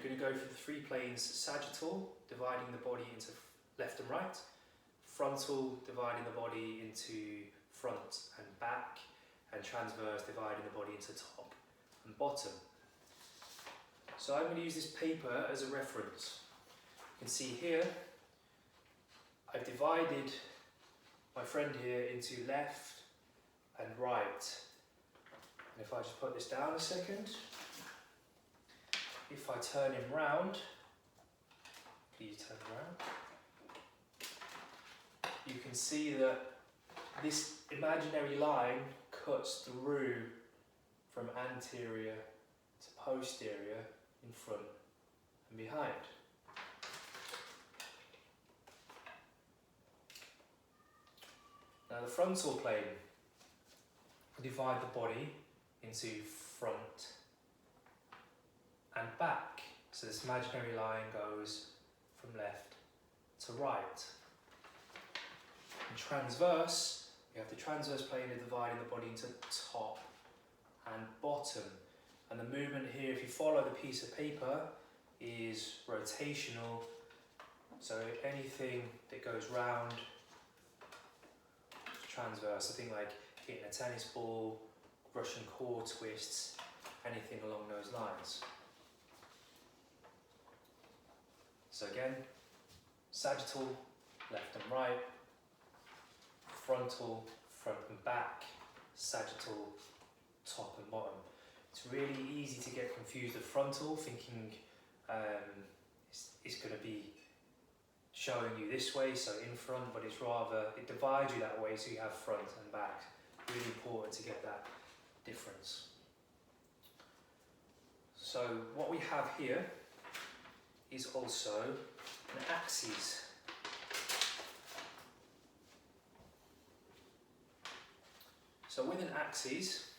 you're going to go for the three planes: sagittal, dividing the body into left and right; frontal, dividing the body into front and back; and transverse, dividing the body into top and bottom. So I'm going to use this paper as a reference. You can see here, I've divided my friend here into left and right. And if I just put this down a second, if I turn him round, please turn around, you can see that this imaginary line cuts through from anterior to posterior, in front and behind. Now the frontal plane divide the body into front and back. So this imaginary line goes from left to right. In transverse, we have the transverse plane dividing the body into top and bottom. And the movement here, if you follow the piece of paper, is rotational. So anything that goes round is transverse. I think like hitting a tennis ball, Russian core twists, anything along those lines. So again, sagittal, left and right; frontal, front and back; sagittal, top and bottom. It's really easy to get confused with frontal, thinking it's going to be showing you this way, so in front, but it's rather, it divides you that way, so you have front and back. Really important to get that difference. So what we have here is also an axis. So with an axis,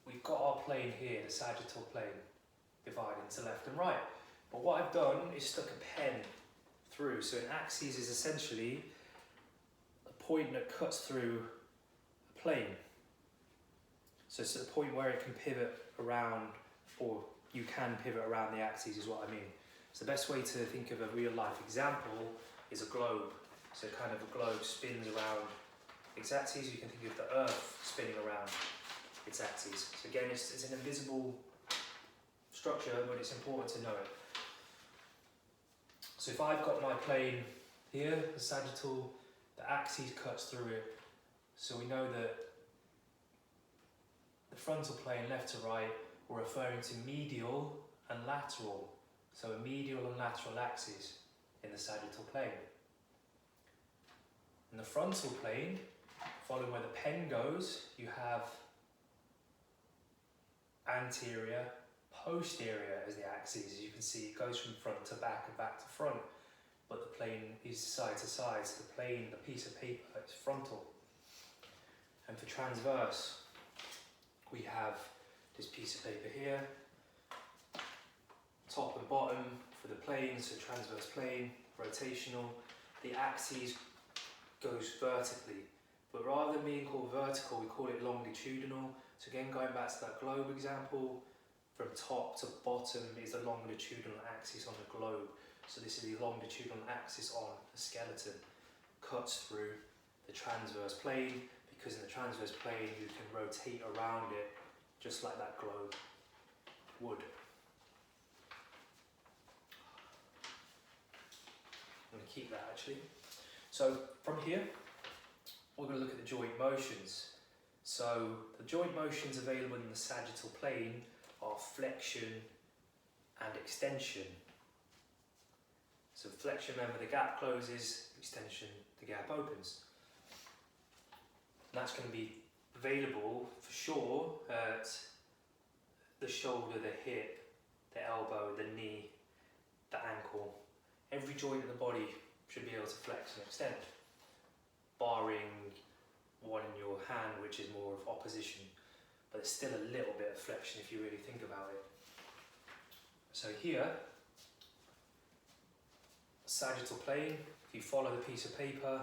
we've got our plane here, the sagittal plane, divided into left and right. But what I've done is stuck a pen through. So an axis is essentially a point that cuts through a plane. So it's a point where it can pivot around, or you can pivot around the axis is what I mean. So the best way to think of a real life example is a globe. So kind of a globe spins around its axis. You can think of the Earth spinning around its axis. So again, it's an invisible structure, but it's important to know it. So if I've got my plane here, the sagittal, the axis cuts through it. So we know that the frontal plane, left to right, we're referring to medial and lateral. So a medial and lateral axis in the sagittal plane. In the frontal plane, following where the pen goes, you have anterior, posterior as the axis. As you can see, it goes from front to back and back to front, but the plane is side to side, so the plane, the piece of paper, is frontal. And for transverse, we have this piece of paper here, top and bottom for the plane, so transverse plane, rotational. The axis goes vertically, but rather than being called vertical, we call it longitudinal. So again, going back to that globe example, from top to bottom is the longitudinal axis on the globe. So this is the longitudinal axis on the skeleton, cuts through the transverse plane, because in the transverse plane you can rotate around it just like that globe would. I'm going to keep that actually. So from here, we're going to look at the joint motions. So the joint motions available in the sagittal plane are flexion and extension. So flexion, remember, the gap closes; extension, the gap opens. And that's going to be available for sure at the shoulder, the hip, the elbow, the knee, the ankle. Every joint in the body should be able to flex and extend, barring one in your hand, which is more of opposition, but there's still a little bit of flexion if you really think about it. So here, sagittal plane, if you follow the piece of paper,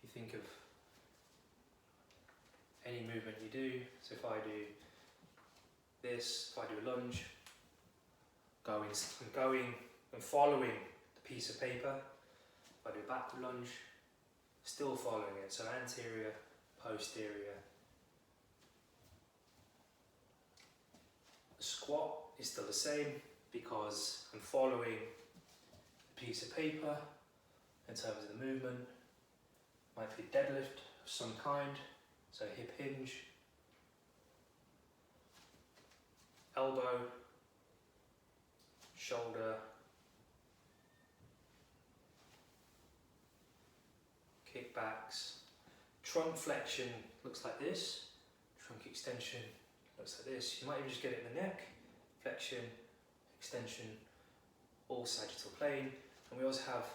if you think of any movement you do, so if I do this, if I do a lunge, going and following the piece of paper. If I do a backward lunge, still following it, so anterior, posterior. The squat is still the same because I'm following the piece of paper in terms of the movement. Might be a deadlift of some kind, so hip hinge, elbow, shoulder, kickbacks. Trunk flexion looks like this, trunk extension looks like this. You might even just get it in the neck. Flexion, extension, all sagittal plane. And we also have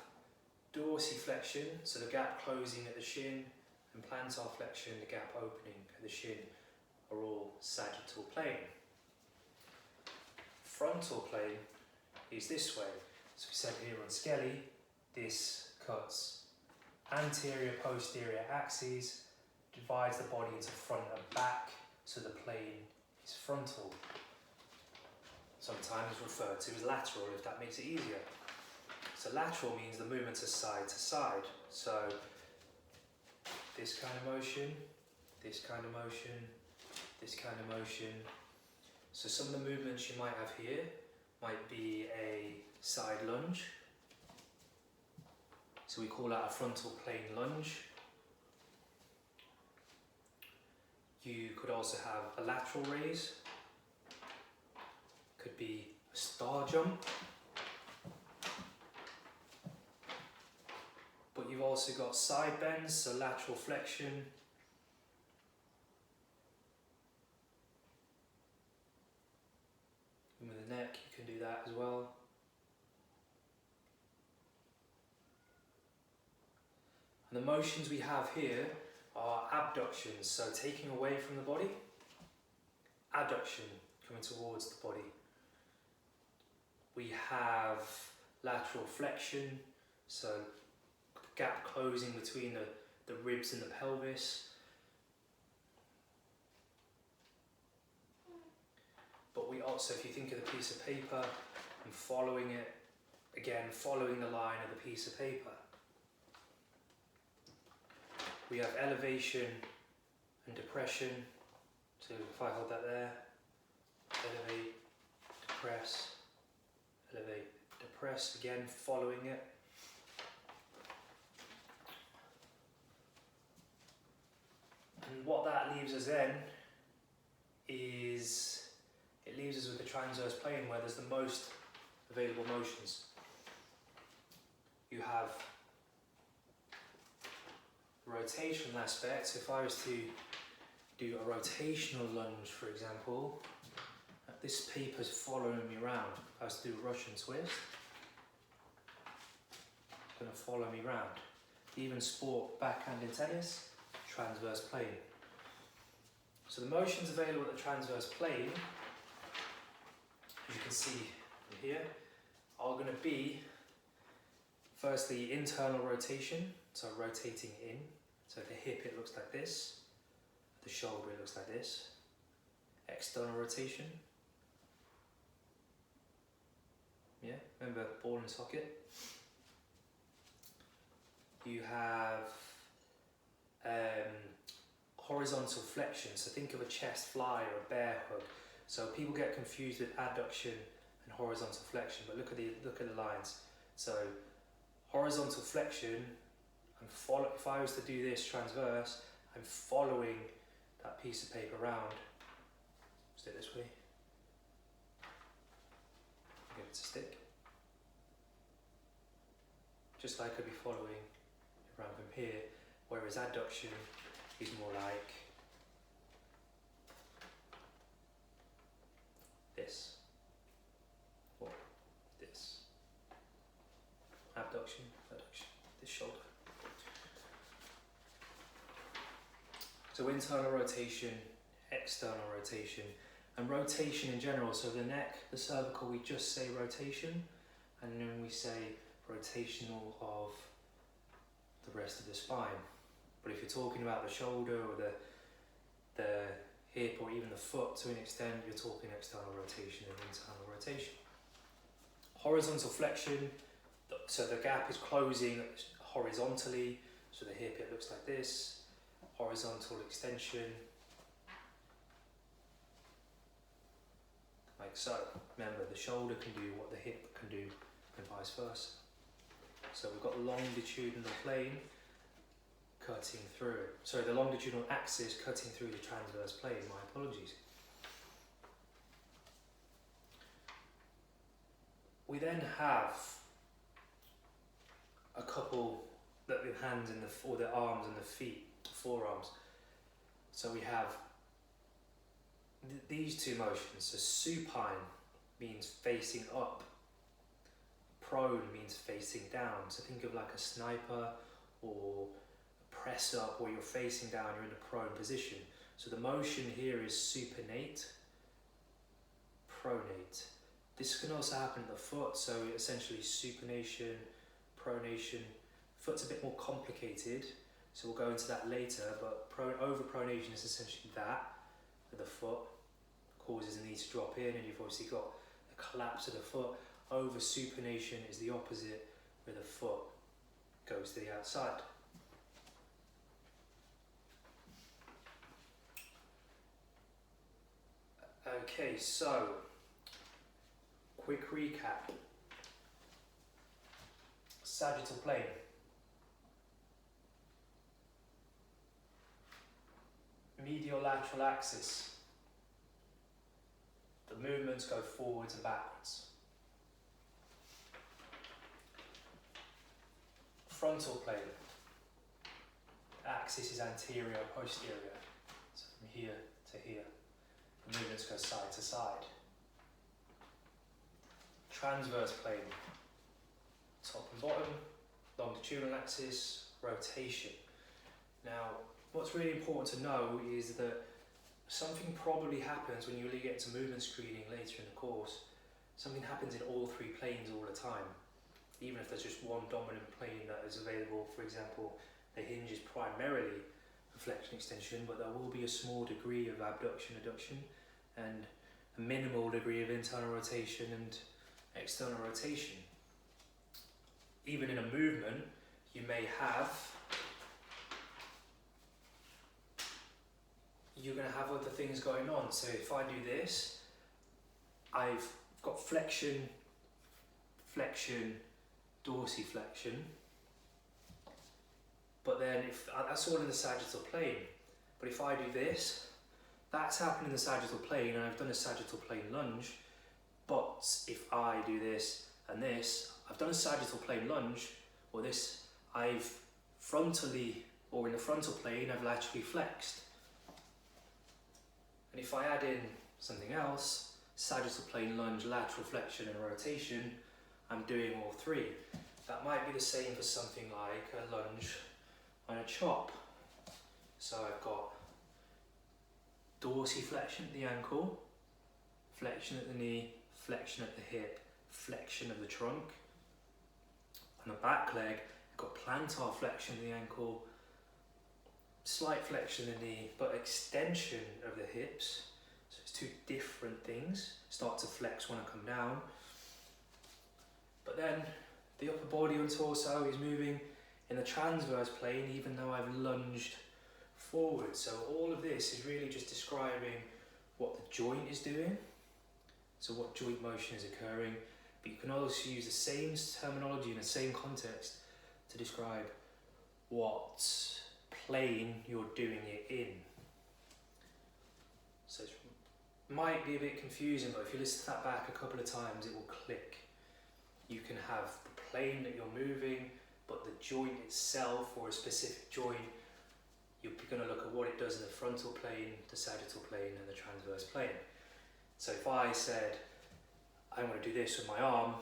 dorsiflexion, so the gap closing at the shin, and plantar flexion, the gap opening at the shin, are all sagittal plane. Frontal plane is this way. So we said here on Skelly, this cuts anterior, posterior axes, divides the body into front and back, so the plane is frontal. Sometimes referred to as lateral, if that makes it easier. So lateral means the movements are side to side. So this kind of motion, this kind of motion, this kind of motion. So some of the movements you might have here might be a side lunge. So we call that a frontal plane lunge. You could also have a lateral raise. Could be a star jump. But you've also got side bends, so lateral flexion. And with the neck, you can do that as well. And the motions we have here are abductions, so taking away from the body, adduction, coming towards the body. We have lateral flexion, so gap closing between the ribs and the pelvis. But we also, if you think of the piece of paper and following it, again, following the line of the piece of paper. We have elevation and depression. So if I hold that there, elevate, depress, elevate, depress, again following it. And what that leaves us then is, it leaves us with the transverse plane where there's the most available motions. You have rotational aspects. If I was to do a rotational lunge, for example, this paper's following me around. If I was to do a Russian twist, it's going to follow me around. Even sport backhand in tennis, transverse plane. So the motions available at the transverse plane, as you can see here, are going to be firstly internal rotation, so rotating in. So at the hip it looks like this, at the shoulder it looks like this. External rotation. Yeah, remember ball and socket. You have horizontal flexion, so think of a chest fly or a bear hug. So people get confused with adduction and horizontal flexion, but look at the lines. So horizontal flexion, if I was to do this transverse, I'm following that piece of paper around. Let's do it this way. Give it a stick. Just like I'd be following around from here, whereas adduction is more like this or this. Abduction, adduction, this shoulder. So internal rotation, external rotation, and rotation in general. So the neck, the cervical, we just say rotation, and then we say rotational of the rest of the spine. But if you're talking about the shoulder or the hip or even the foot to an extent, you're talking external rotation and internal rotation. Horizontal flexion, so the gap is closing horizontally, so the hip, it looks like this. Horizontal extension, like so. Remember, the shoulder can do what the hip can do, and vice versa. So we've got the longitudinal plane cutting through it. Sorry, the longitudinal axis cutting through the transverse plane. My apologies. We then have a couple that the hands and or the arms and the feet, forearms. So we have these two motions. So supine means facing up. Prone means facing down. So think of like a sniper or a press up, where you're facing down, you're in a prone position. So the motion here is supinate, pronate. This can also happen at the foot, so essentially supination, pronation. Foot's a bit more complicated, so we'll go into that later, but overpronation is essentially that at the foot, causes the knee to drop in, and you've obviously got a collapse of the foot. Oversupination is the opposite, where the foot goes to the outside. Okay, so quick recap. Sagittal plane. Medial lateral axis. The movements go forwards and backwards. Frontal plane. The axis is anterior, posterior. So from here to here. The movements go side to side. Transverse plane. Top and bottom. Longitudinal axis. Rotation. Now, what's really important to know is that something probably happens when you really get to movement screening later in the course. Something happens in all three planes all the time. Even if there's just one dominant plane that is available, for example, the hinge is primarily for flexion extension, but there will be a small degree of abduction, adduction, and a minimal degree of internal rotation and external rotation. Even in a movement, you may have you're going to have other things going on. So if I do this, I've got flexion, flexion, dorsiflexion. But then if that's all in the sagittal plane. But if I do this, that's happening in the sagittal plane, and I've done a sagittal plane lunge. But if I do this and this, I've done a sagittal plane lunge, or this, I've frontally, or in the frontal plane, I've laterally flexed. And if I add in something else, sagittal plane lunge, lateral flexion and rotation, I'm doing all three. That might be the same for something like a lunge on a chop. So I've got dorsiflexion at the ankle, flexion at the knee, flexion at the hip, flexion of the trunk. On the back leg, I've got plantar flexion of the ankle, slight flexion of the knee, but extension of the hips. So it's two different things. Start to flex when I come down. But then the upper body and torso is moving in the transverse plane, even though I've lunged forward. So all of this is really just describing what the joint is doing. So what joint motion is occurring. But you can also use the same terminology in the same context to describe what plane you're doing it in. So it might be a bit confusing, but if you listen to that back a couple of times, it will click. You can have the plane that you're moving, but the joint itself, or a specific joint, you're going to look at what it does in the frontal plane, the sagittal plane, and the transverse plane. So if I said, I'm going to do this with my arm,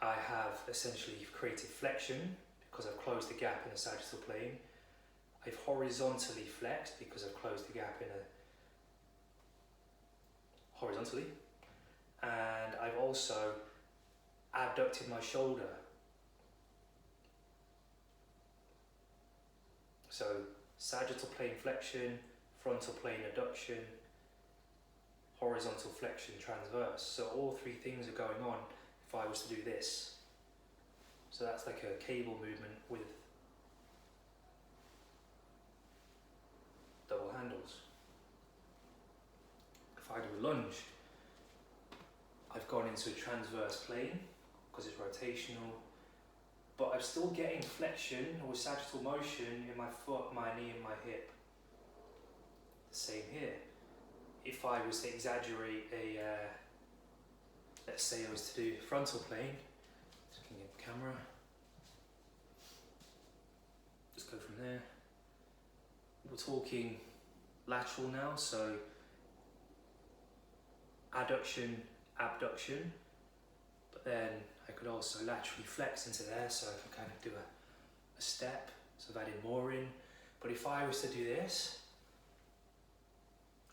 I have essentially created flexion because I've closed the gap in the sagittal plane. I've horizontally flexed because I've closed the gap in a horizontally, and I've also abducted my shoulder. So sagittal plane flexion, frontal plane adduction, horizontal, flexion, transverse. So all three things are going on if I was to do this. So that's like a cable movement with double handles. If I do a lunge, I've gone into a transverse plane because it's rotational, but I'm still getting flexion or sagittal motion in my foot, my knee and my hip. The same here. If I was to exaggerate let's say I was to do frontal plane, just looking at the camera, just go from there. We're talking lateral now, so adduction, abduction, but then I could also laterally flex into there, so I can kind of do a step, so I've added more in. But if I was to do this,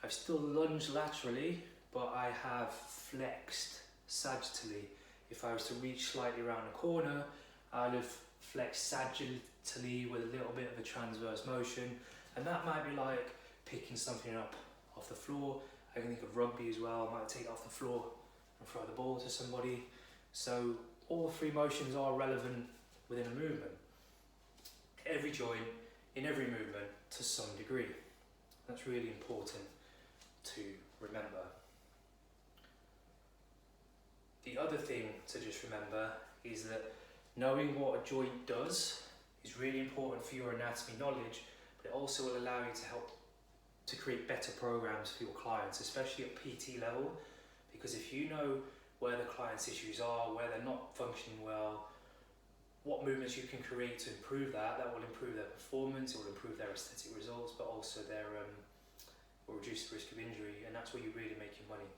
I've still lunged laterally, but I have flexed sagittally. If I was to reach slightly around the corner, I'd have flexed sagittally with a little bit of a transverse motion, and that might be like picking something up off the floor. I can think of rugby as well. I might take it off the floor and throw the ball to somebody. So all three motions are relevant within a movement. Every joint, in every movement, to some degree. That's really important to remember. The other thing to just remember is that knowing what a joint does is really important for your anatomy knowledge, but it also will allow you to help to create better programs for your clients, especially at PT level, because if you know where the client's issues are, where they're not functioning well, what movements you can create to improve that will improve their performance, it will improve their aesthetic results, but also their will reduce the risk of injury, and that's where you really make your money.